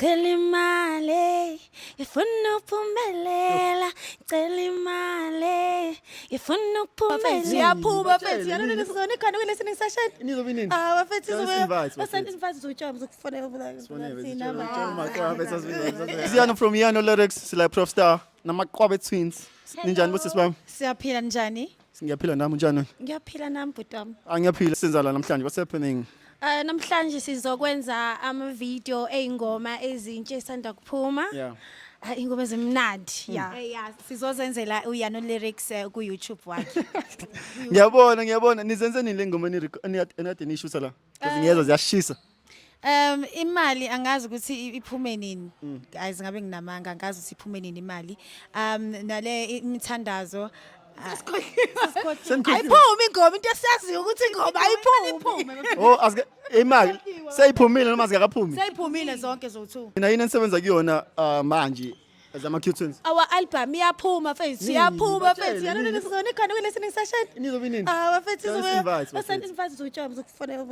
Cela imali ifuna ukuphumelela, cela imali ifuna ukuphumelela. Siyaphuma mfethu, yalona nesizona ikhona kule listening session. Nizobe nini? Bafethu Basanda invite uzotshaba zokufonela Ziyano from Yano Lyrics, sila Prof Star, namaqwabe twins. Ninjani bosisi bami? Siyaphila njani? Ngiyaphila nami njani? Ngiyaphila nami butami. Angiyaphila senzala namhlanje. What's happening? Namhlanje sizokwenza ama-video ey'ngoma ezintsha esanda kuphuma. Yeah. Ingoma ezimnandi. Yeah, sizozenzela uYano Lyrics ku YouTube wakhe. Ngiyabona nizenze nini le ngoma enade niyishusa la? Because ngiyezwa ziyashisa. Imali angazi ukuthi iphume nini. Guys ngabe nginamanga angazi ukuthi iphume nini imali. Nale imithandazo ayiphumi ingoma into esiyaziyo ukuthi ingoma ayiphumi. Oh, asike imali seyiphumile noma zingakaphumi? Seyiphumile zonke zo2. Mina yini enisebenza kuyona manje zama Q twins? Our album iyaphuma mfethu, siyaphuma mfethu. Yalona nesizona ikhona kule listening session. Nizobe nini? Bafethu Basanda invite uzotshaba zokufonela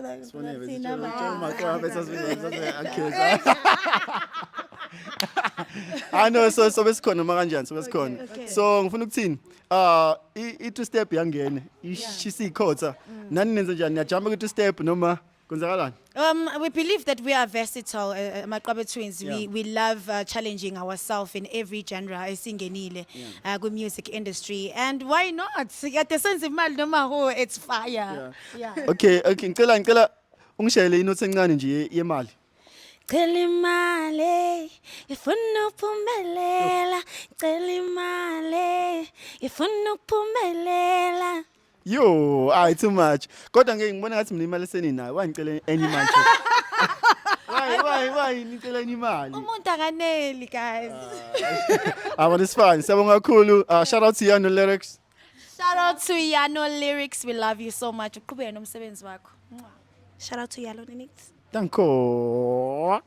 I know so besikhona noma kanjani so besikhona. So ngifuna ukuthini? I2 step yangene. Ishisa ikhotha. Nani nenze njani? Niyajamba ku2 step noma kwenzakalani? We believe that we are versatile, Maqwabe twins. We love challenging ourselves in every genre esingenile ku music industry, and why not? Kade senza imali noma ho, it's fire. Yeah. Okay, ngicela ungishayele inothi encane nje yemali. Cela imali ifuna ukuphumelela, cela imali ifuna ukuphumelela. Yo, too much. Kodwa ngeke ngibona ngathi mina imali eseninayo. Wangicela enye imali. Why nicela enye imali? Umuntu akaneli guys. But it's fine. Siyabonga kakhulu. Shout out to Yano Lyrics. Shout out to Yano Lyrics. We love you so much. Uqhubeke nomsebenzi wakho. Shout out to Yano Lyrics. Danko.